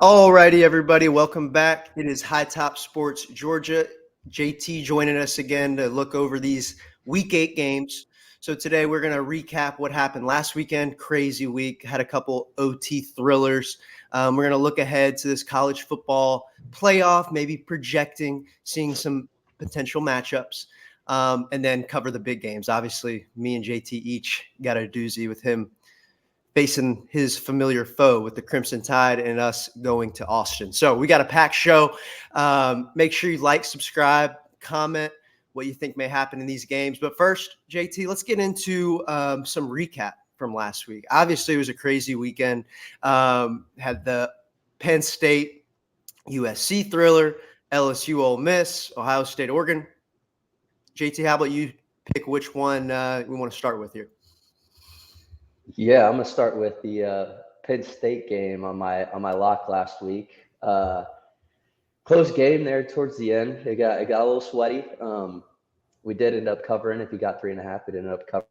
Alrighty, everybody, welcome back. It is High Top Sports Georgia. JT joining us again to look over these Week 8 games. So today we're going to recap what happened last weekend. Crazy week, had a couple OT thrillers. We're going to look ahead to this college football playoff, maybe projecting, seeing some potential matchups, and then cover the big games. Obviously, me and JT each got a doozy with him facing his familiar foe with the Crimson Tide and us going to Austin. So we got a packed show. Make sure you like, subscribe, comment what you think may happen in these games. But first, JT, let's get into some recap from last week. Obviously, it was a crazy weekend. Had the Penn State USC thriller, LSU Ole Miss, Ohio State Oregon. JT, how about you pick which one we want to start with here? Yeah, I'm gonna start with the Penn State game on my lock last week. Close game there towards the end. It got a little sweaty. We did end up covering. If you got 3.5, we did end up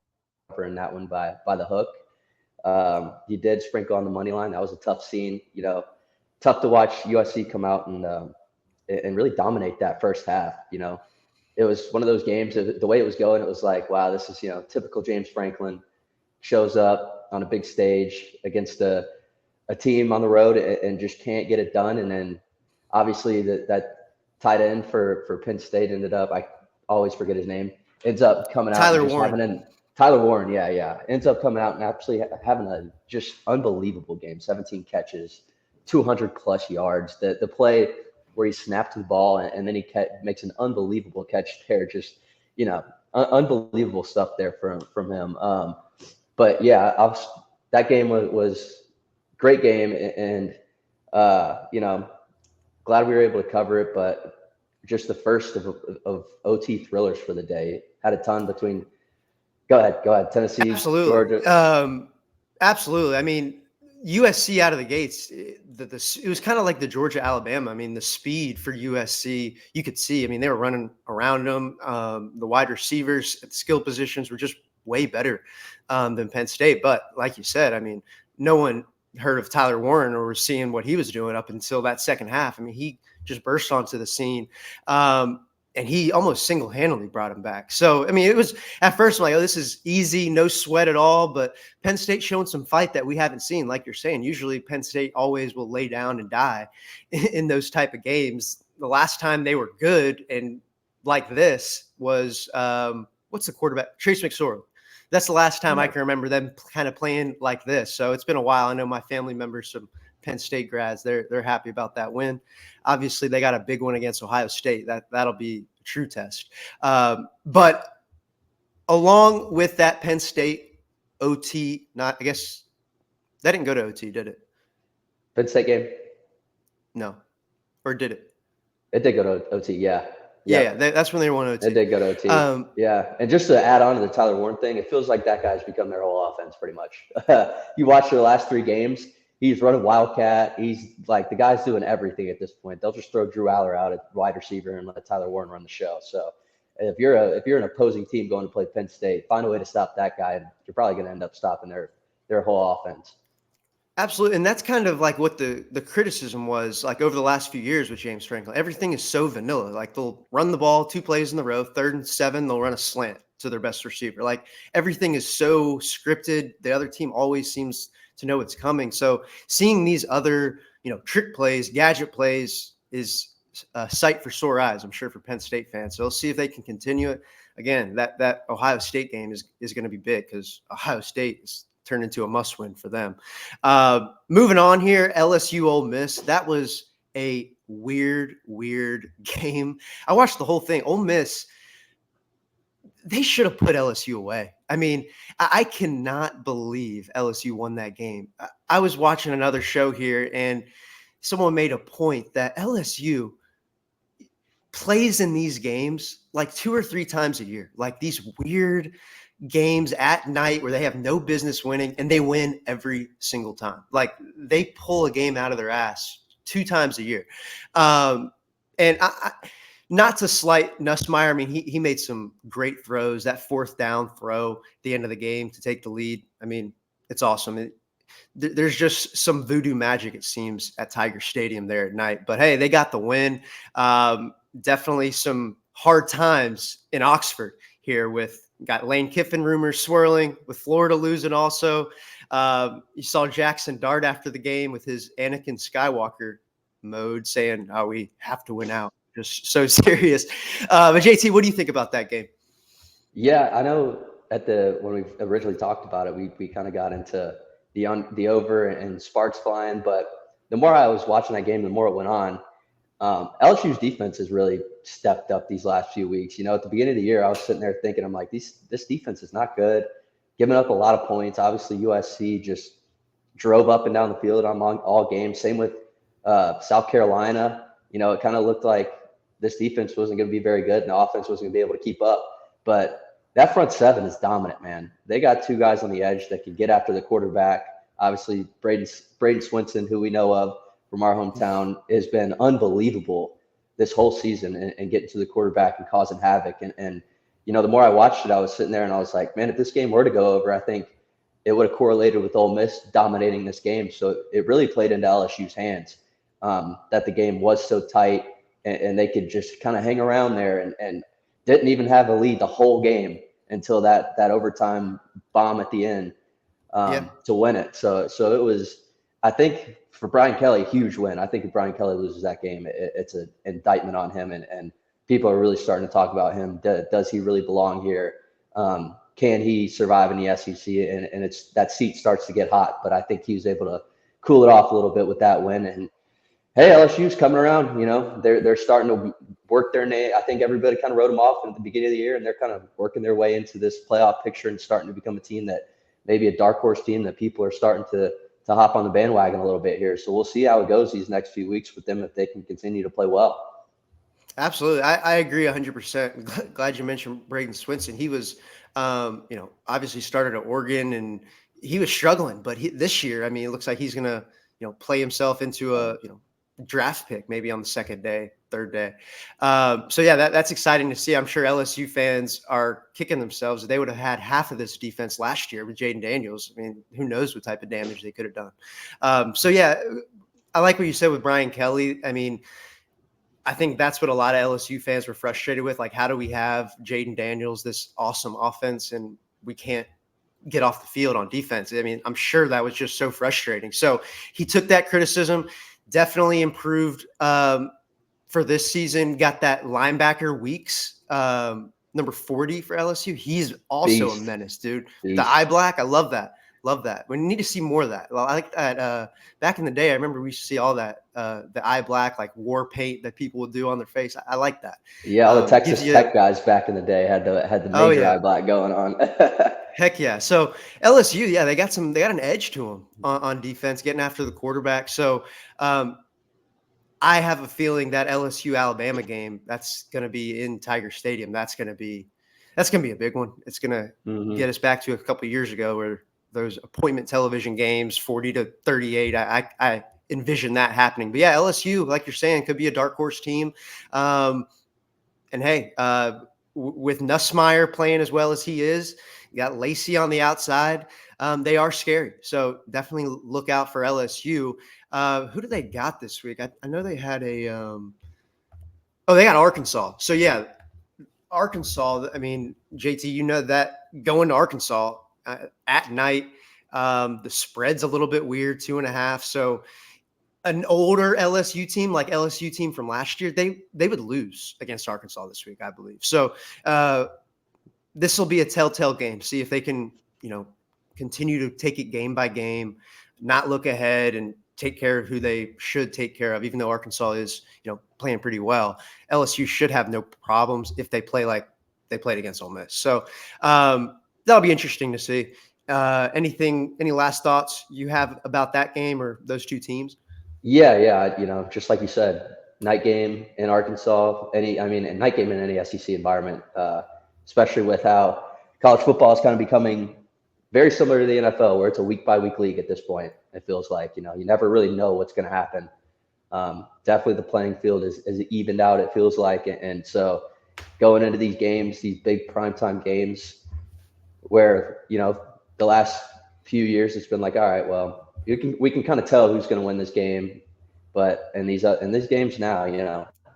covering that one by the hook. You did sprinkle on the money line. That was a tough scene. Tough to watch USC come out and really dominate that first half. It was one of those games. The way it was going, it was like, wow, this is typical James Franklin. Shows up on a big stage against a team on the road and just can't get it done. And then obviously that tight end for Penn State ended up, I always forget his name, ends up coming out and Tyler just Warren. Tyler Warren, yeah, ends up coming out and actually having a just unbelievable game. 17 catches, 200 plus yards. The play where he snapped the ball and then he makes an unbelievable catch there. Just unbelievable stuff there from him. But yeah, that game was great game, and glad we were able to cover it. But just the first of OT thrillers for the day. Had a ton between. Go ahead. Tennessee, Absolutely. Georgia. Absolutely. I mean, USC out of the gates, it was kind of like the Georgia Alabama. I mean, the speed for USC, you could see. I mean, they were running around them. The wide receivers at the skill positions were just way better than Penn State. But like you said, I mean, no one heard of Tyler Warren or was seeing what he was doing up until that second half. I mean, he just burst onto the scene. And he almost single-handedly brought him back. So, I mean, it was at first I'm like, oh, this is easy, no sweat at all. But Penn State showing some fight that we haven't seen. Like you're saying, usually Penn State always will lay down and die in those type of games. The last time they were good and like this was what's the quarterback? Trace McSorley. That's the last time I can remember them kind of playing like this. So it's been a while. I know my family members, some Penn State grads, they're happy about that win. Obviously, they got a big one against Ohio State. That'll be a true test. But along with that Penn State OT, I guess that didn't go to OT, did it? Penn State game. No, or did it? It did go to OT. Yeah. Yeah, that's when they won OT. It did go to OT. Yeah. And just to add on to the Tyler Warren thing, it feels like that guy's become their whole offense pretty much. You watch their last 3 games, he's running Wildcat. He's like, the guy's doing everything at this point. They'll just throw Drew Aller out at wide receiver and let Tyler Warren run the show. So if you're an opposing team going to play Penn State, find a way to stop that guy, and you're probably going to end up stopping their whole offense. Absolutely. And that's kind of like what the criticism was like over the last few years with James Franklin. Everything is so vanilla. Like they'll run the ball 2 plays in the row, 3rd and 7, they'll run a slant to their best receiver. Like everything is so scripted. The other team always seems to know what's coming. So seeing these other, trick plays, gadget plays is a sight for sore eyes, I'm sure, for Penn State fans. So we'll see if they can continue it. Again, that Ohio State game is going to be big because Ohio State is turned into a must-win for them. Moving on here, LSU Ole Miss. That was a weird game. I watched the whole thing. Ole Miss, they should have put LSU away. I mean, I cannot believe LSU won that game. I was watching another show here, and someone made a point that LSU plays in these games like 2 or 3 times a year, like these weird games at night where they have no business winning, and they win every single time. Like they pull a game out of their ass 2 times a year. And I not to slight Nussmeier. I mean, he made some great throws. That 4th down throw at the end of the game to take the lead. I mean, it's awesome. there's just some voodoo magic, it seems, at Tiger Stadium there at night. But hey, they got the win. Definitely some hard times in Oxford here with got Lane Kiffin rumors swirling with Florida losing also. You saw Jackson Dart after the game with his Anakin Skywalker mode saying, "Oh, we have to win out." Just so serious. But JT, what do you think about that game? Yeah, I know when we originally talked about it, we kind of got into the over and sparks flying, but the more I was watching that game, the more it went on. LSU's defense has really stepped up these last few weeks. At the beginning of the year, I was sitting there thinking, I'm like, this defense is not good, giving up a lot of points. Obviously, USC just drove up and down the field on all games. Same with South Carolina. It kind of looked like this defense wasn't going to be very good and the offense wasn't going to be able to keep up. But that front seven is dominant, man. They got two guys on the edge that can get after the quarterback. Obviously, Braden Swinson, who we know of from our hometown, has been unbelievable this whole season and getting to the quarterback and causing havoc. And the more I watched it, I was sitting there and I was like, man, if this game were to go over, I think it would have correlated with Ole Miss dominating this game. So it really played into LSU's hands that the game was so tight and they could just kind of hang around there and didn't even have a lead the whole game until that overtime bomb at the end to win it. So it was, I think, for Brian Kelly, a huge win. I think if Brian Kelly loses that game, it's an indictment on him, and people are really starting to talk about him. Does he really belong here? Can he survive in the SEC? And it's that seat starts to get hot, but I think he was able to cool it off a little bit with that win. And hey, LSU's coming around. They're starting to work their name. I think everybody kind of wrote them off at the beginning of the year, and they're kind of working their way into this playoff picture and starting to become a team that maybe a dark horse team that people are starting to hop on the bandwagon a little bit here. So we'll see how it goes these next few weeks with them if they can continue to play well. Absolutely. I agree 100%. Glad you mentioned Braden Swinson. He was, obviously started at Oregon and he was struggling, but this year, I mean, it looks like he's going to, play himself into a, draft pick maybe on the second day, third day. So yeah, that's exciting to see. I'm sure LSU fans are kicking themselves. They would have had half of this defense last year with Jaden Daniels. I mean, who knows what type of damage they could have done. So yeah, I like what you said with Brian Kelly. I mean, I think that's what a lot of LSU fans were frustrated with. Like, how do we have Jaden Daniels, this awesome offense, and we can't get off the field on defense? I mean, I'm sure that was just so frustrating. So he took that criticism, definitely improved for this season, got that linebacker Weeks, number 40 for LSU. He's also a menace, dude. Beast. The eye black, I love that. Love that. We need to see more of that. Well, I like that. Back in the day, I remember we used to see all that, the eye black, like war paint that people would do on their face. I like that. Yeah, all the Texas Tech guys back in the day had the major eye black going on. Heck yeah. So LSU, yeah, they got an edge to them on defense, getting after the quarterback. So I have a feeling that LSU Alabama game, that's going to be in Tiger Stadium. That's going to be a big one. It's going to get us back to a couple of years ago where those appointment television games, 40-38. I envision that happening. But yeah, LSU, like you're saying, could be a dark horse team. And hey, with Nussmeier playing as well as he is, you got Lacey on the outside. They are scary. So definitely look out for LSU. Who do they got this week? I know they had they got Arkansas. So yeah, Arkansas. I mean, JT, you know that going to Arkansas at night, the spread's a little bit weird, 2.5. So an older LSU team, like LSU team from last year, they would lose against Arkansas this week, I believe. So this will be a telltale game. See if they can, continue to take it game by game, not look ahead and take care of who they should take care of. Even though Arkansas is, playing pretty well, LSU should have no problems if they play like they played against Ole Miss. So that'll be interesting to see. Any last thoughts you have about that game or those two teams? Yeah. Just like you said, night game in Arkansas, and night game in any SEC environment, especially with how college football is kind of becoming very similar to the NFL, where it's a week-by-week league at this point. It feels like, you never really know what's going to happen. Definitely the playing field is evened out, it feels like. And so going into these games, these big primetime games where, the last few years it's been like, all right, well, we can kind of tell who's going to win this game. But in these games now, you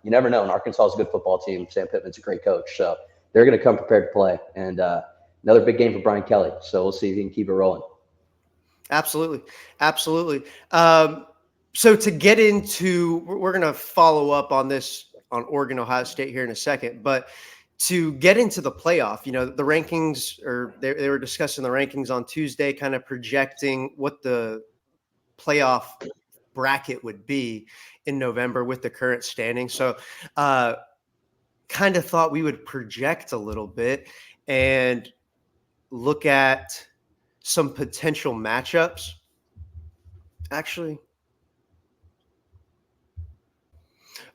never know. And Arkansas is a good football team. Sam Pittman's a great coach, so they're going to come prepared to play. And another big game for Brian Kelly. So we'll see if he can keep it rolling. Absolutely. Absolutely. So to get into, we're going to follow up on this on Oregon, Ohio State here in a second, but to get into the playoff, the rankings, or they were discussing the rankings on Tuesday, kind of projecting what the playoff bracket would be in November with the current standing. So kind of thought we would project a little bit and look at some potential matchups. Actually,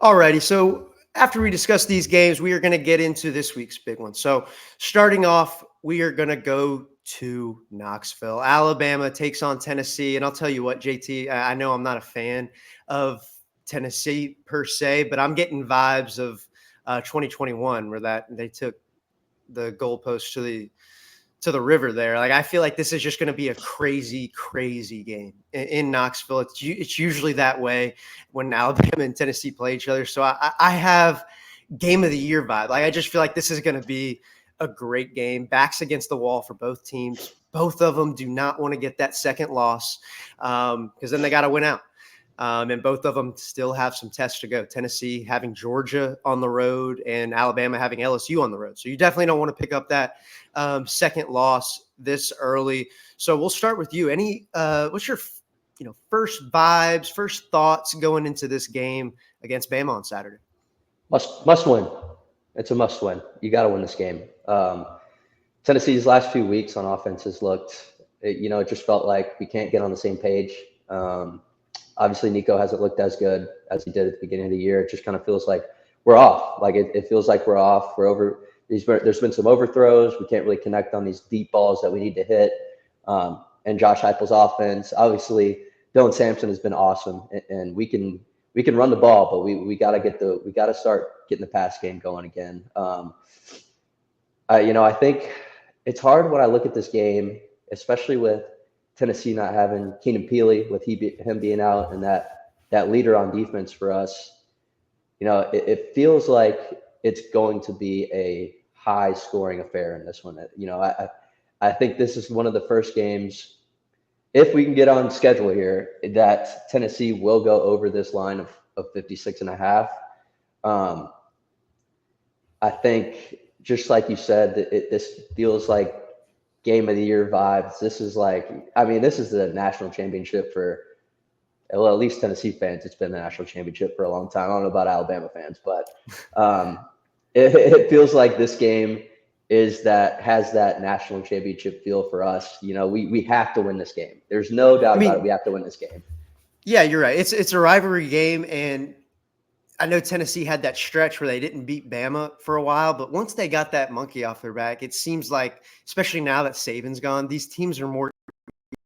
alrighty. So after we discuss these games, we are going to get into this week's big one. So starting off, we are going to go to Knoxville. Alabama takes on Tennessee. And I'll tell you what, JT, I know I'm not a fan of Tennessee per se, but I'm getting vibes of 2021 where that they took the goalpost to the river there. Like, I feel like this is just going to be a crazy, crazy game in Knoxville. It's usually that way when Alabama and Tennessee play each other. So I have game of the year vibe. Like, I just feel like this is going to be a great game. Backs against the wall for both teams. Both of them do not want to get that second loss because then they got to win out. And both of them still have some tests to go. Tennessee having Georgia on the road and Alabama having LSU on the road. So you definitely don't want to pick up that second loss this early. So we'll start with you. What's your first vibes, first thoughts going into this game against Bama on Saturday? Must win. It's a must win. You got to win this game. Tennessee's last few weeks on offense has looked, it just felt like we can't get on the same page. Obviously, Nico hasn't looked as good as he did at the beginning of the year. It just kind of feels like we're off. Like it feels like we're off. We're over. There's been some overthrows. We can't really connect on these deep balls that we need to hit. And Josh Heupel's offense, obviously, Dylan Sampson has been awesome, and we can run the ball, but we got to start getting the pass game going again. I think it's hard when I look at this game, especially with Tennessee not having Keenan Peely, with him being out, and that leader on defense for us. It feels like it's going to be a high scoring affair in this one. I think this is one of the first games, if we can get on schedule here, that Tennessee will go over this line of 56.5. I think, just like you said, this feels like game of the year vibes. This is the national championship for, well, at least Tennessee fans. It's been the national championship for a long time. I don't know about Alabama fans, but it feels like this game has that national championship feel for us. We have to win this game. There's no doubt about it. We have to win this game. Yeah, you're right. It's a rivalry game, and I know Tennessee had that stretch where they didn't beat Bama for a while, but once they got that monkey off their back, it seems like, especially now that Saban's gone, these teams are more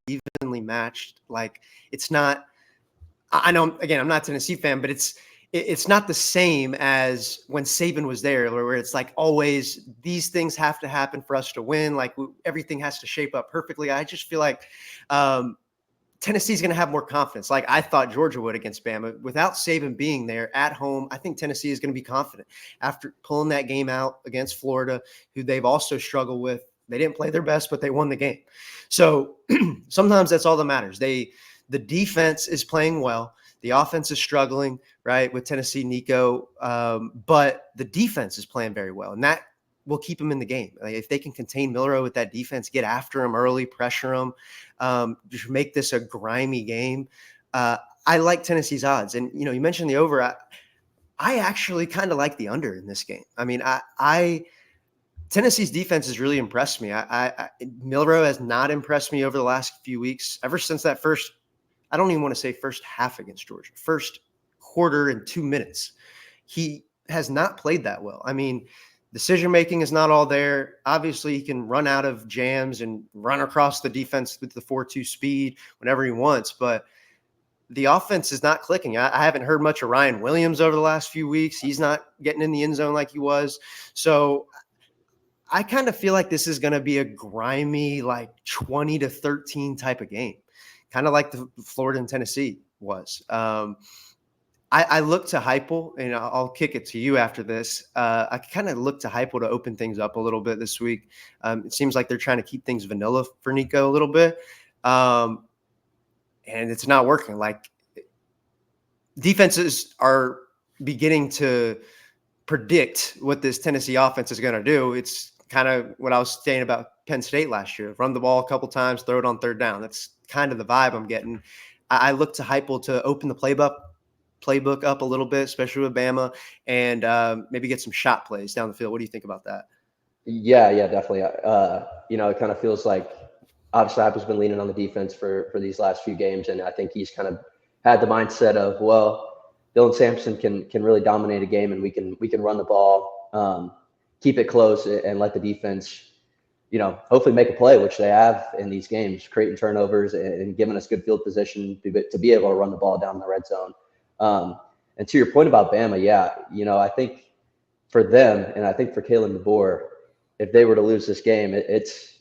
evenly matched. Like, it's not – I know, again, I'm not a Tennessee fan, but it's not the same as when Saban was there, where it's like always these things have to happen for us to win. Like, everything has to shape up perfectly. I just feel like Tennessee's going to have more confidence. Like I thought Georgia would against Bama. Without Saban being there at home, I think Tennessee is going to be confident after pulling that game out against Florida, who they've also struggled with. They didn't play their best, but they won the game. So sometimes that's all that matters. The defense is playing well. The offense is struggling, right, with Tennessee, Nico. But the defense is playing very well, and that will keep them in the game. Like, if they can contain Milroe with that defense, get after him early, pressure him, just make this a grimy game. I like Tennessee's odds. And, you mentioned the over. I actually kind of like the under in this game. I mean, Tennessee's defense has really impressed me. Milroe has not impressed me over the last few weeks, ever since that first, I don't even want to say first half against Georgia, first quarter and 2 minutes. He has not played that well. I mean, decision-making is not all there. Obviously, he can run out of jams and run across the defense with the 4.2 speed whenever he wants, but the offense is not clicking. I haven't heard much of Ryan Williams over the last few weeks. He's not getting in the end zone like he was. So I kind of feel like this is going to be a grimy, like 20-13 type of game. kind of like the Florida and Tennessee was. I look to Heupel, and I'll kick it to you after this. I kind of look to Heupel to open things up a little bit this week. It seems like they're trying to keep things vanilla for Nico a little bit, and it's not working. Like, defenses are beginning to predict what this Tennessee offense is going to do. It's kind of what I was saying about Penn State last year. Run the ball a couple times, throw it on third down. That's kind of the vibe I'm getting. I look to Heupel to open the playbook up a little bit, especially with Bama, and maybe get some shot plays down the field. What do you think about that? Yeah, definitely. It kind of feels like obviously Apple's been leaning on the defense for these last few games, and I think he's kind of had the mindset of, well, Dylan Sampson can really dominate a game, and we can run the ball, keep it close, and let the defense, hopefully make a play, which they have in these games, creating turnovers and giving us good field position to be able to run the ball down the red zone. And to your point about Bama, yeah, I think for them, and I think for Kalen DeBoer, if they were to lose this game, it is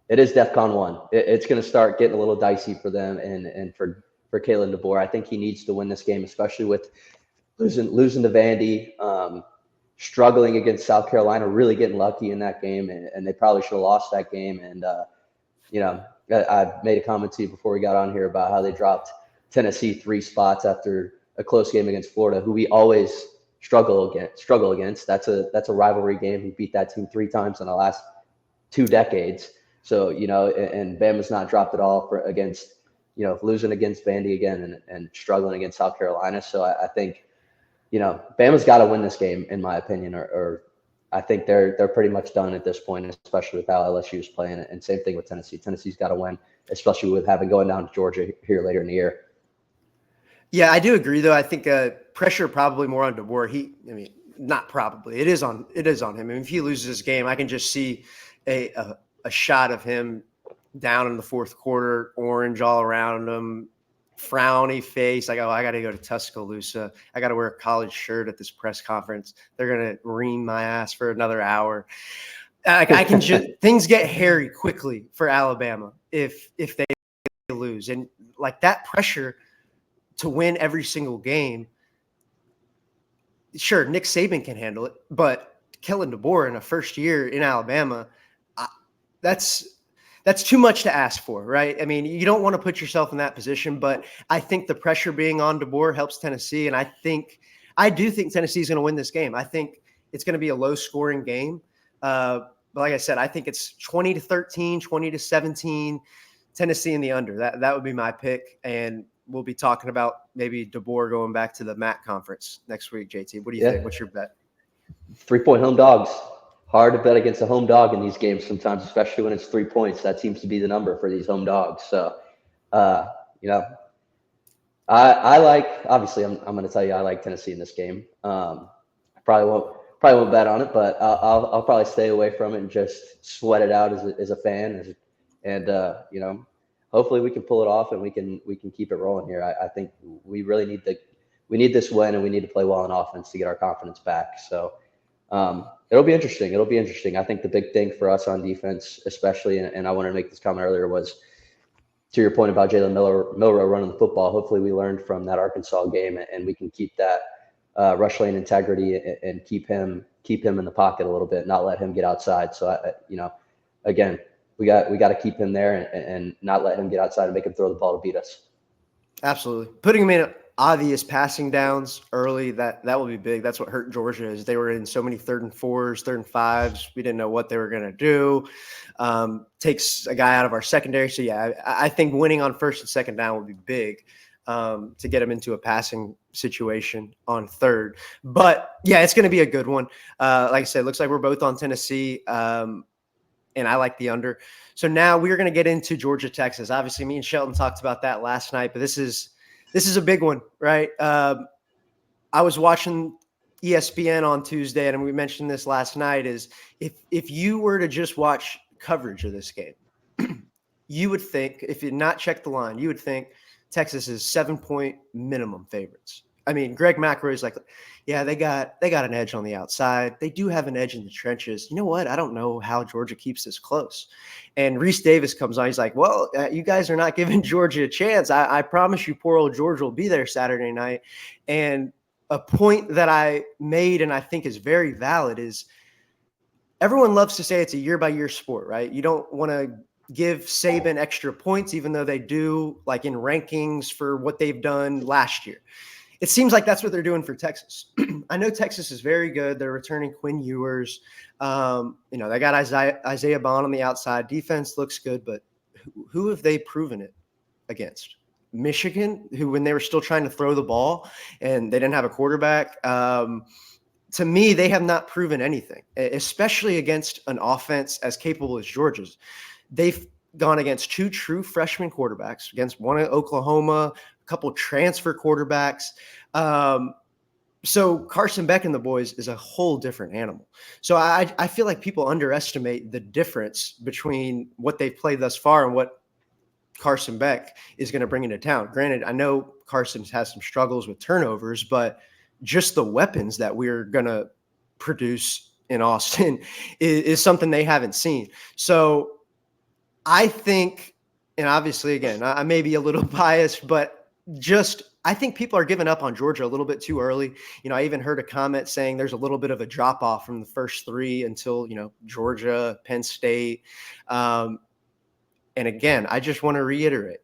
DEFCON 1. It's going to start getting a little dicey for them, and for Kalen DeBoer, I think he needs to win this game, especially with losing to Vandy, struggling against South Carolina, really getting lucky in that game, and they probably should have lost that game. And I made a comment to you before we got on here about how they dropped Tennessee 3 spots after a close game against Florida, who we always struggle against. That's a rivalry game. We beat that team 3 times in the last 2 decades. So, and Bama's not dropped at all against, losing against Vandy again and struggling against South Carolina. So I think, Bama's got to win this game, in my opinion, or I think they're pretty much done at this point, especially with how LSU is playing. And same thing with Tennessee. Tennessee's got to win, especially with having going down to Georgia here later in the year. Yeah, I do agree, though. I think pressure probably more on DeBoer. Not probably. It is on him. I mean, if he loses this game, I can just see a shot of him down in the fourth quarter, orange all around him, frowny face. Like, oh, I got to go to Tuscaloosa. I got to wear a college shirt at this press conference. They're going to ream my ass for another hour. I can just – things get hairy quickly for Alabama if they lose. And, like, that pressure – to win every single game, sure, Nick Saban can handle it, but Kellen DeBoer in a first year in Alabama, that's too much to ask for, right? I mean, you don't want to put yourself in that position, but I think the pressure being on DeBoer helps Tennessee, and I do think Tennessee is going to win this game. I think it's going to be a low-scoring game. But like I said, I think it's 20-13, 20-17, Tennessee in the under. That would be my pick, and we'll be talking about maybe DeBoer going back to the MAC conference next week. JT, what do you think? What's your bet? 3-point home dogs. Hard to bet against a home dog in these games sometimes, especially when it's 3 points. That seems to be the number for these home dogs. So, I like. Obviously, I'm going to tell you I like Tennessee in this game. I probably won't bet on it, but I'll probably stay away from it and just sweat it out as a fan, and hopefully we can pull it off and we can keep it rolling here. I think we really need this win, and we need to play well on offense to get our confidence back. So it'll be interesting. I think the big thing for us on defense, especially, and I wanted to make this comment earlier, was to your point about Jalen Milroe running the football. Hopefully we learned from that Arkansas game, and we can keep that rush lane integrity and keep him in the pocket a little bit, not let him get outside. So again, we got to keep him there and not let him get outside and make him throw the ball to beat us. Absolutely. Putting him in obvious passing downs early, that will be big. That's what hurt Georgia, is they were in so many 3rd and 4s, 3rd and 5s. We didn't know what they were going to do. Takes a guy out of our secondary. So, yeah, I think winning on 1st and 2nd down would be big to get him into a passing situation on 3rd. But, yeah, it's going to be a good one. Like I said, it looks like we're both on Tennessee. And I like the under. So now we're going to get into Georgia, Texas. Obviously, me and Shelton talked about that last night, but this is a big one, right? I was watching ESPN on Tuesday, and we mentioned this last night, is if you were to just watch coverage of this game, you would think, if you not check the line, you would think Texas is 7-point minimum favorites. I mean, Greg McElroy's like, yeah, they got an edge on the outside. They do have an edge in the trenches. You know what? I don't know how Georgia keeps this close. And Reese Davis comes on. He's like, well, you guys are not giving Georgia a chance. I promise you, poor old Georgia will be there Saturday night. And a point that I made and I think is very valid is everyone loves to say it's a year-by-year sport, right? You don't want to give Saban extra points, even though they do, like in rankings for what they've done last year. It seems like that's what they're doing for Texas. I know Texas is very good. They're returning Quinn Ewers. They got Isaiah Bond on the outside. Defense looks good, but who have they proven it against? Michigan, who when they were still trying to throw the ball and they didn't have a quarterback. To me, they have not proven anything, especially against an offense as capable as Georgia's. They've gone against two true freshman quarterbacks, against one at Oklahoma, a couple transfer quarterbacks. So Carson Beck and the boys is a whole different animal. So I feel like people underestimate the difference between what they've played thus far and what Carson Beck is going to bring into town. Granted, I know Carson has some struggles with turnovers, but just the weapons that we're going to produce in Austin is something they haven't seen. So I think, and obviously, again, I may be a little biased, but I think people are giving up on Georgia a little bit too early. I even heard a comment saying there's a little bit of a drop off from the first three until, Georgia, Penn State. And again, I just want to reiterate,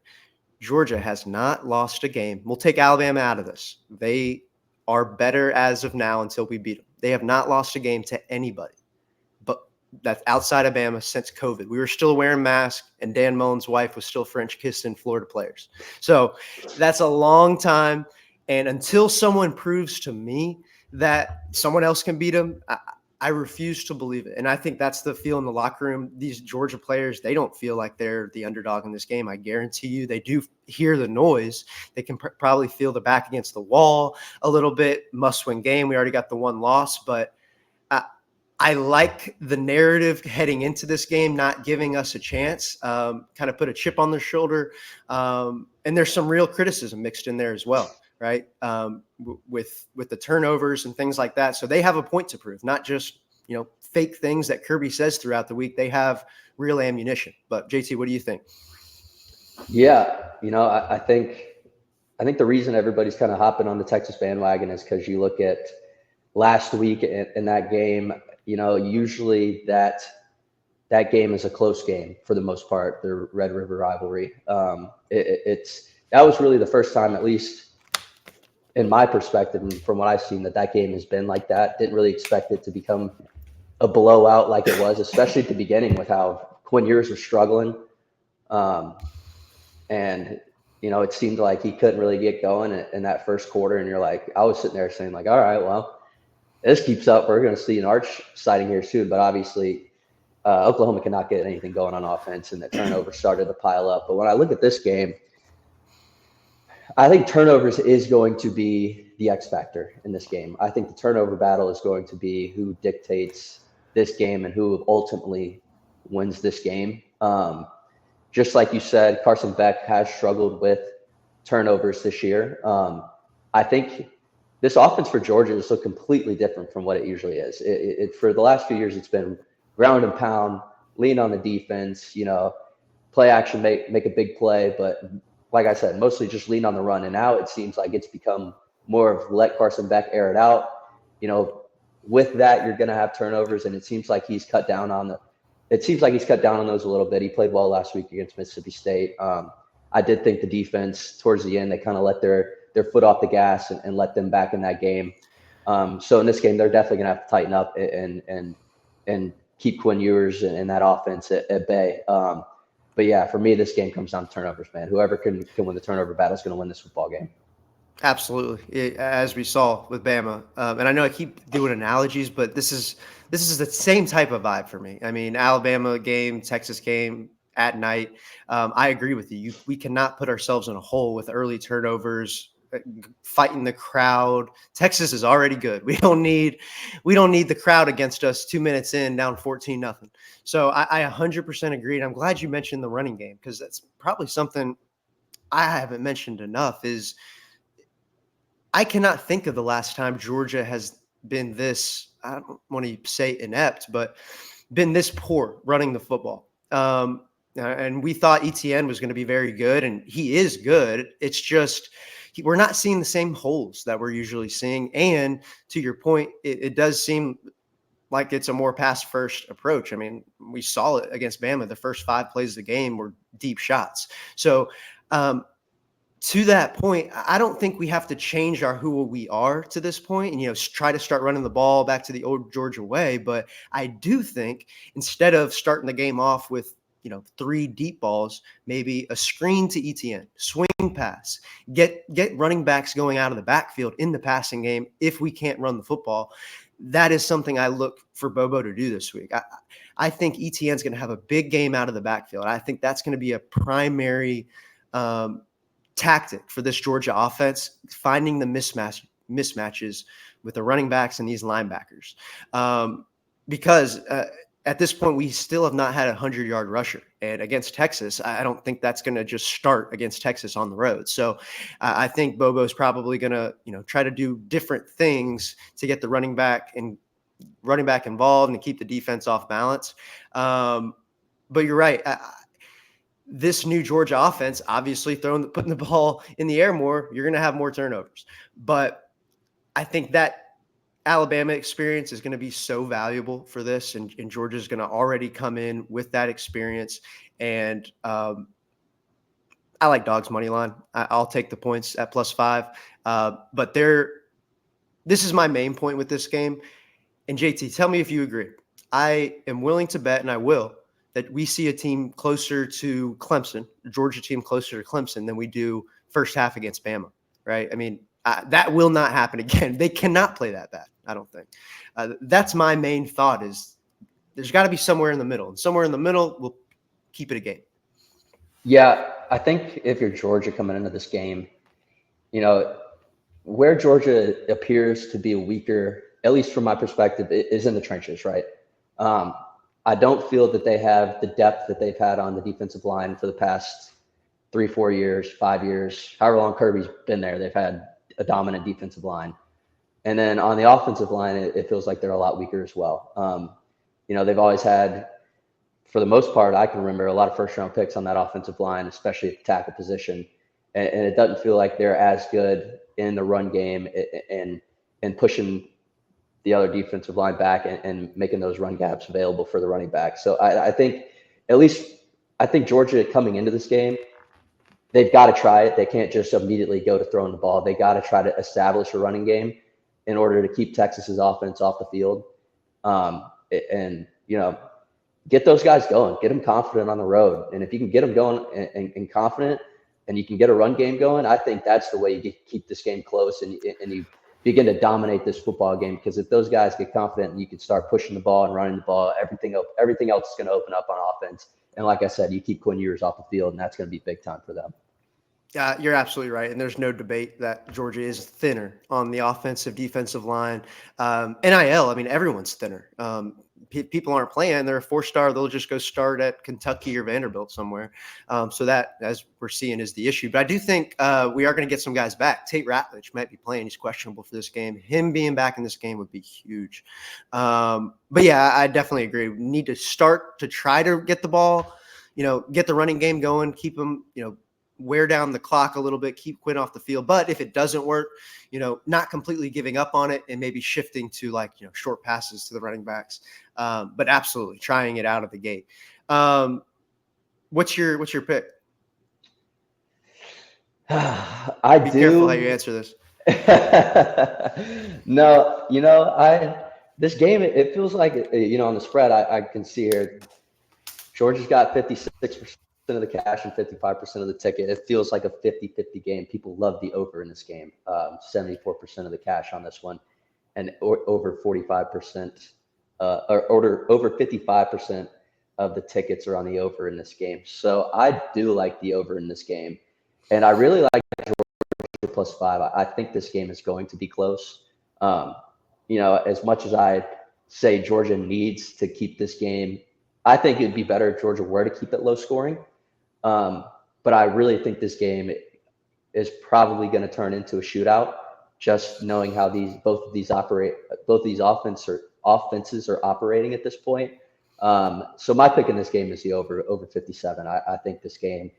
Georgia has not lost a game. We'll take Alabama out of this. They are better as of now until we beat them. They have not lost a game to anybody, but that's outside of Bama since COVID. We were still wearing masks, and Dan Mullen's wife was still French kissing Florida players. So that's a long time. And until someone proves to me that someone else can beat them, I refuse to believe it. And I think that's the feel in the locker room. These Georgia players, they don't feel like they're the underdog in this game. I guarantee you they do hear the noise. They can probably feel the back against the wall a little bit. Must-win game. We already got the one loss. But I like the narrative heading into this game, not giving us a chance, kind of put a chip on their shoulder. And there's some real criticism mixed in there as well. Right. With the turnovers and things like that. So they have a point to prove, not just, fake things that Kirby says throughout the week. They have real ammunition. But JT, what do you think? Yeah. I think the reason everybody's kind of hopping on the Texas bandwagon is because you look at last week in that game, usually that game is a close game for the most part, the Red River rivalry. That was really the first time, at least in my perspective, and from what I've seen, that game has been like that. Didn't really expect it to become a blowout like it was, especially at the beginning with how Quinn Ewers was struggling. And, it seemed like he couldn't really get going in that first quarter. And I was sitting there saying all right, well, this keeps up, we're going to see an arch sighting here soon. But obviously Oklahoma cannot get anything going on offense, and the turnover started to pile up. But when I look at this game, I think turnovers is going to be the X factor in this game. I think the turnover battle is going to be who dictates this game and who ultimately wins this game. Just like you said, Carson Beck has struggled with turnovers this year. I think this offense for Georgia is so completely different from what it usually is. For the last few years, it's been ground and pound, lean on the defense, play action, make a big play, but like I said, mostly just lean on the run. And now it seems like it's become more of let Carson Beck air it out. With that, you're going to have turnovers, and it seems like he's cut down on those a little bit. He played well last week against Mississippi State. I did think the defense towards the end, they kind of let their foot off the gas and let them back in that game. So in this game, they're definitely going to have to tighten up and keep Quinn Ewers and that offense at bay. But yeah, for me, this game comes down to turnovers, man. Whoever can win the turnover battle is going to win this football game. Absolutely, as we saw with Bama. And I know I keep doing analogies, but this is the same type of vibe for me. I mean, Alabama game, Texas game at night. I agree with you. We cannot put ourselves in a hole with early turnovers, fighting the crowd. Texas is already good. We don't need the crowd against us 2 minutes in, down 14-0. So I 100% agree. And I'm glad you mentioned the running game, because that's probably something I haven't mentioned enough. Is I cannot think of the last time Georgia has been this, I don't want to say inept, but been this poor running the football. And we thought ETN was going to be very good, and he is good. It's just we're not seeing the same holes that we're usually seeing. And to your point, it does seem like it's a more pass first approach. I mean, we saw it against Bama. The first 5 plays of the game were deep shots. So, to that point, I don't think we have to change our who we are to this point and, try to start running the ball back to the old Georgia way. But I do think instead of starting the game off with, 3 deep balls, maybe a screen to ETN, swing pass, get running backs going out of the backfield in the passing game if we can't run the football. That is something I look for Bobo to do this week. I think ETN's going to have a big game out of the backfield. I think that's going to be a primary tactic for this Georgia offense, finding the mismatches with the running backs and these linebackers. Because at this point, we still have not had a 100-yard rusher. And against Texas, I don't think that's going to just start against Texas on the road. So I think Bobo's probably going to, try to do different things to get the running back involved and keep the defense off balance. But you're right. This new Georgia offense, obviously putting the ball in the air more, you're going to have more turnovers. But I think that Alabama experience is going to be so valuable for this, and Georgia's going to already come in with that experience. And I like dogs money line. I'll take the points at +5. But this is my main point with this game. And JT, tell me if you agree. I am willing to bet, and I will, that we see a team closer to Clemson, a Georgia team closer to Clemson than we do first half against Bama, right? I mean, that will not happen again. They cannot play that bad, I don't think. That's my main thought is there's got to be somewhere in the middle. And somewhere in the middle will keep it a game. Yeah, I think if you're Georgia coming into this game, where Georgia appears to be weaker, at least from my perspective, is in the trenches, right? I don't feel that they have the depth that they've had on the defensive line for the past 3-4 years, 5 years, however long Kirby's been there. They've had a dominant defensive line. And then on the offensive line, it feels like they're a lot weaker as well. They've always had, for the most part, I can remember a lot of first-round picks on that offensive line, especially at the tackle position. And it doesn't feel like they're as good in the run game and pushing the other defensive line back and making those run gaps available for the running back. So I think Georgia coming into this game, they've got to try it. They can't just immediately go to throwing the ball. They got to try to establish a running game in order to keep Texas's offense off the field. Get those guys going, get them confident on the road. And if you can get them going and confident and you can get a run game going, I think that's the way you keep this game close and you begin to dominate this football game. Because if those guys get confident and you can start pushing the ball and running the ball, everything else is going to open up on offense. And like I said, you keep Quinn Ewers off the field, and that's going to be big time for them. Yeah, you're absolutely right. And there's no debate that Georgia is thinner on the offensive, defensive line. NIL, I mean, everyone's thinner. People aren't playing. They're a 4-star. They'll just go start at Kentucky or Vanderbilt somewhere. So that, as we're seeing, is the issue. But I do think we are going to get some guys back. Tate Ratledge might be playing. He's questionable for this game. Him being back in this game would be huge. But yeah, I definitely agree. We need to start to try to get the ball, get the running game going, keep them, wear down the clock a little bit, keep Quinn off the field. But if it doesn't work, not completely giving up on it and maybe shifting to short passes to the running backs. But absolutely trying it out of the gate. What's your pick? Be careful how you answer this. No, this game, it feels like, on the spread, I can see here, Georgia's got 56% of the cash and 55% of the ticket. It feels like a 50-50 game. People love the over in this game. 74% of the cash on this one, and over 45%, over 55% of the tickets are on the over in this game. So I do like the over in this game, and I really like Georgia +5. I think this game is going to be close. As much as I say Georgia needs to keep this game, I think it'd be better if Georgia were to keep it low scoring. But I really think this game is probably going to turn into a shootout. just knowing how both of these offenses are operating at this point. So my pick in this game is the over 57. I think this game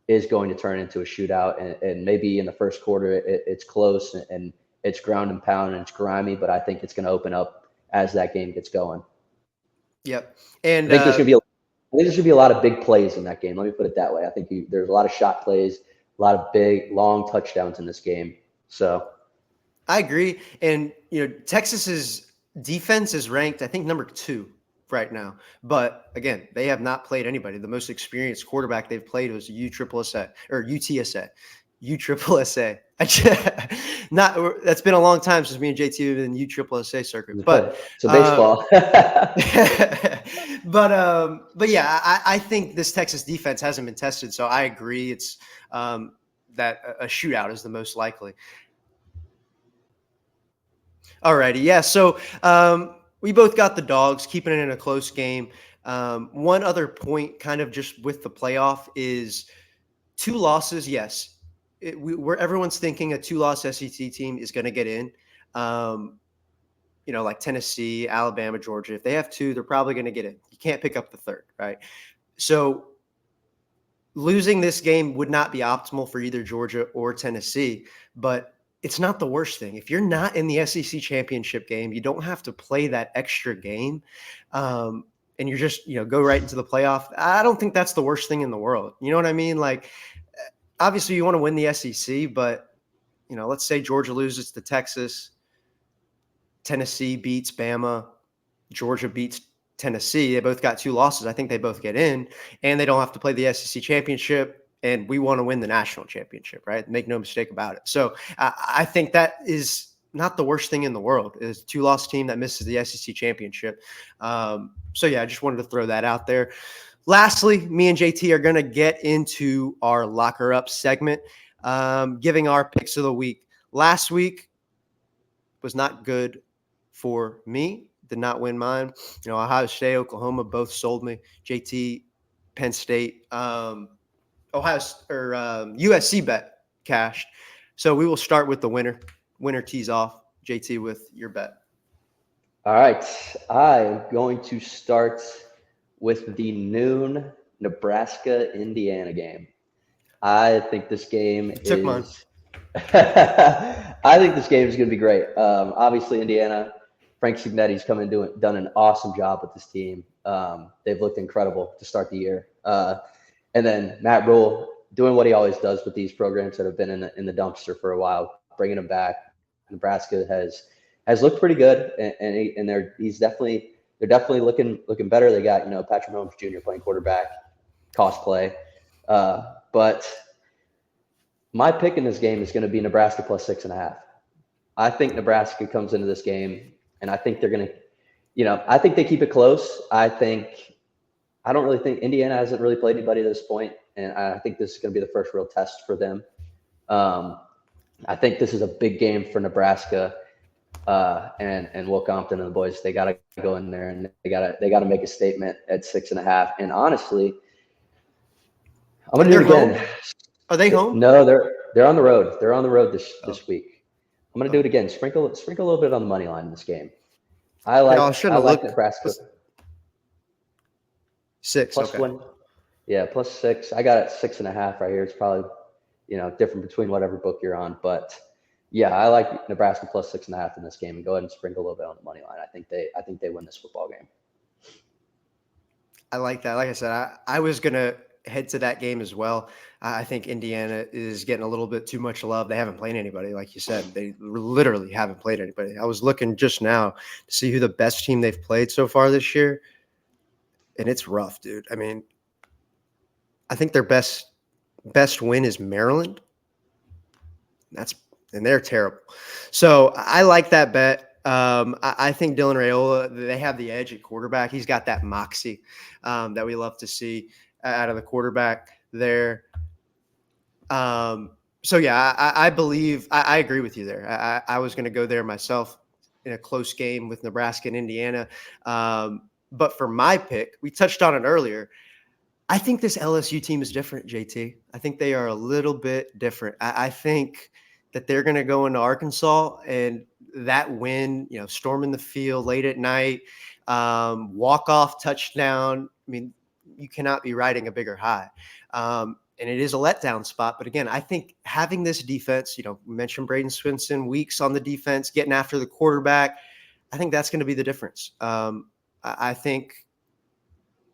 is going to turn into a shootout, and maybe in the first quarter it's close and it's ground and pound and it's grimy, but I think it's going to open up as that game gets going. Yep. I And think there's going to be there should be a lot of big plays in that game. Let me put it that way. I think there's a lot of shot plays, a lot of big, long touchdowns in this game. So I agree. And, Texas's defense is ranked, I think, number 2 right now. But again, they have not played anybody. The most experienced quarterback they've played was USSSA or UTSA. USSSA. That's been a long time since me and JT have been in USSSA circuit. But so baseball. but yeah, I think this Texas defense hasn't been tested. So I agree. It's that a shootout is the most likely. Alrighty, yeah. So we both got the dogs, keeping it in a close game. One other point, kind of just with the playoff, is 2 losses. Yes, where everyone's thinking a 2-loss SEC team is going to get in. Like Tennessee, Alabama, Georgia. If they have 2, they're probably going to get in. You can't pick up the 3rd, right? So losing this game would not be optimal for either Georgia or Tennessee, but it's not the worst thing. If you're not in the SEC championship game, you don't have to play that extra game. And you're just, go right into the playoff. I don't think that's the worst thing in the world. You know what I mean? Like, obviously you want to win the SEC, but, let's say Georgia loses to Texas, Tennessee beats Bama, Georgia beats Tennessee. They both got 2 losses. I think they both get in, and they don't have to play the SEC championship. And we want to win the national championship, right? Make no mistake about it. So I think that is not the worst thing in the world, is a 2-loss team that misses the SEC championship. So yeah, I just wanted to throw that out there. Lastly, me and JT are going to get into our locker up segment, giving our picks of the week. Last week was not good for me. Did not win mine. Ohio State, Oklahoma both sold me. JT, Penn State, USC bet cashed. So we will start with the winner. Winner tees off. JT with your bet. All right. I am going to start with the noon Nebraska-Indiana game. I think this game Took mine. I think this game is going to be great. Obviously, Indiana, Frank Cignetti's done an awesome job with this team. They've looked incredible to start the year. And then Matt Rule doing what he always does with these programs that have been in the dumpster for a while, bringing them back. Nebraska has looked pretty good, and they're definitely looking better. They got Patrick Mahomes Jr. playing quarterback, cost play, but my pick in this game is going to be Nebraska plus 6.5. I think Nebraska comes into this game, and I think they're going to, I think they keep it close. I don't really think Indiana hasn't really played anybody at this point, and I think this is going to be the first real test for them. I think this is a big game for Nebraska, and Will Compton and the boys. They got to go in there and they got to make a statement at 6.5. And honestly, I'm going to do it again. Home? Are they home? No, they're on the road. They're on the road this week. I'm going to do it again. Sprinkle a little bit on the money line in this game. I like Nebraska. 6 plus okay. 1. Yeah, plus 6. I got it 6.5 right here. It's probably different between whatever book you're on, but yeah, I like Nebraska plus 6.5 in this game, and go ahead and sprinkle a little bit on the money line. I think they win this football game. I like that. Like I said, I was gonna head to that game as well. I think Indiana is getting a little bit too much love. They haven't played anybody, like you said. They literally haven't played anybody. I was looking just now to see who the best team they've played so far this year, and it's rough, dude. I mean, I think their best win is Maryland. And they're terrible. So I like that bet. I think Dylan Raiola, they have the edge at quarterback. He's got that moxie that we love to see out of the quarterback there. So yeah, I believe I agree with you there. I was going to go there myself in a close game with Nebraska and Indiana. But for my pick, we touched on it earlier. I think this LSU team is different, JT. I think they are a little bit different. I think that they're going to go into Arkansas and that win, storming the field late at night, walk-off touchdown. I mean, you cannot be riding a bigger high. And it is a letdown spot. But again, I think having this defense, we mentioned Braden Swinson, weeks on the defense, getting after the quarterback, I think that's going to be the difference. I think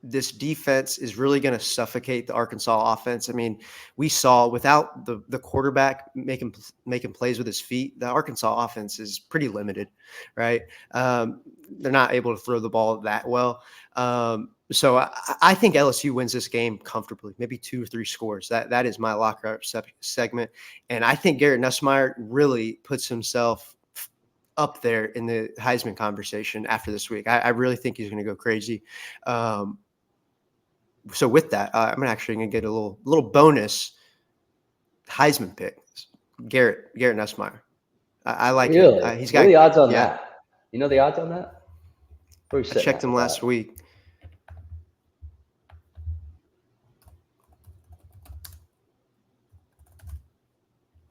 this defense is really going to suffocate the Arkansas offense. I mean, we saw without the quarterback making plays with his feet, the Arkansas offense is pretty limited, right? They're not able to throw the ball that well. So I think LSU wins this game comfortably, maybe 2 or 3 scores. That is my locker up segment. And I think Garrett Nussmeier really puts himself up there in the Heisman conversation after this week. I really think he's going to go crazy. So with that, I'm actually going to get a little bonus Heisman pick. Garrett Nussmeier. I like really? it. He's what got are the odds on yeah. that? You know the odds on that? I checked him last week.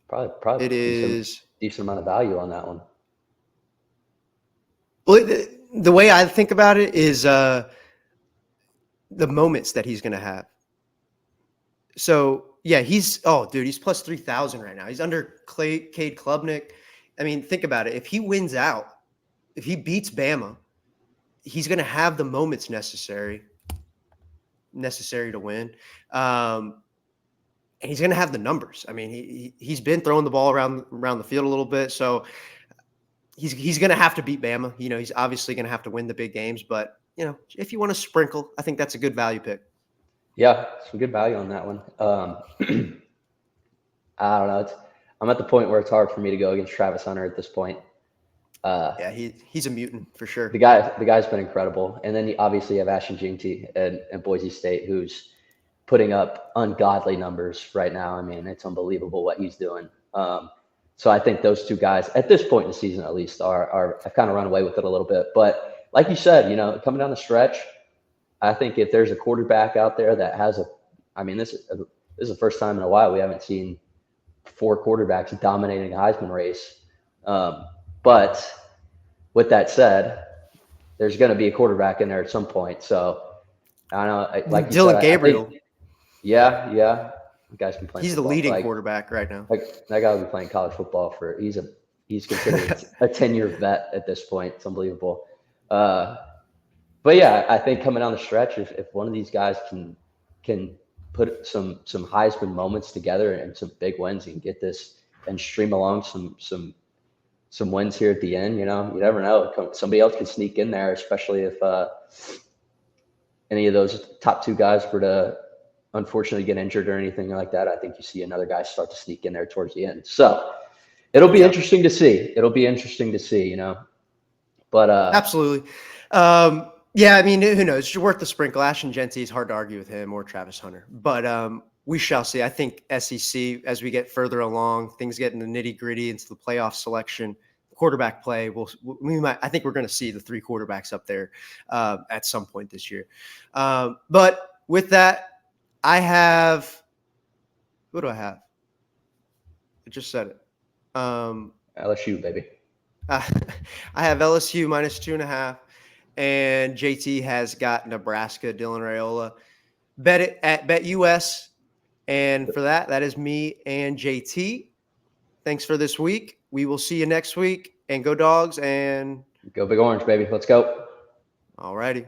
Probably it is decent amount of value on that one. Well, the way I think about it is the moments that he's going to have. So yeah, he's plus 3,000 right now. He's under Cade Klubnik. I mean, think about it. If he wins out, if he beats Bama, he's going to have the moments necessary to win. And he's going to have the numbers. I mean, he's been throwing the ball around the field a little bit, so he's going to have to beat Bama. He's obviously going to have to win the big games, but if you want to sprinkle, I think that's a good value pick. Yeah, some good value on that one. I don't know. I'm at the point where it's hard for me to go against Travis Hunter at this point. Yeah, he's a mutant for sure. The guy's been incredible, and then you obviously have Ashton Jeanty and Boise State, who's putting up ungodly numbers right now. I mean, it's unbelievable what he's doing. So I think those two guys, at this point in the season at least, have kind of run away with it a little bit. But like you said, coming down the stretch, I think if there's a quarterback out there that has this is the first time in a while we haven't seen 4 quarterbacks dominating a Heisman race. But with that said, there's going to be a quarterback in there at some point. So I don't know, like you Dylan said, Gabriel. Yeah. The guy's been playing. He's the leading quarterback right now. Like that guy will be playing college football he's considered a 10-year vet at this point. It's unbelievable. But yeah, I think coming down the stretch, if one of these guys can put some Heisman moments together and some big wins, you can get this and stream along some wins here at the end. You never know. Somebody else could sneak in there, especially if any of those top 2 guys were to unfortunately get injured or anything like that. I think you see another guy start to sneak in there towards the end. So it'll be interesting to see. But absolutely. Yeah, I mean, who knows? It's worth the sprinkle. Ashton Jeanty, is hard to argue with him or Travis Hunter. But we shall see. I think SEC, as we get further along, things get in the nitty-gritty into the playoff selection, quarterback play. I think we're going to see the 3 quarterbacks up there at some point this year. But with that, who do I have? I just said it. LSU, baby. I have LSU minus 2.5. And JT has got Nebraska, Dylan Raiola. Bet it at BetUS. And for that is me and JT. Thanks for this week. We will see you next week. And go Dogs and go Big Orange, baby. Let's go. All righty.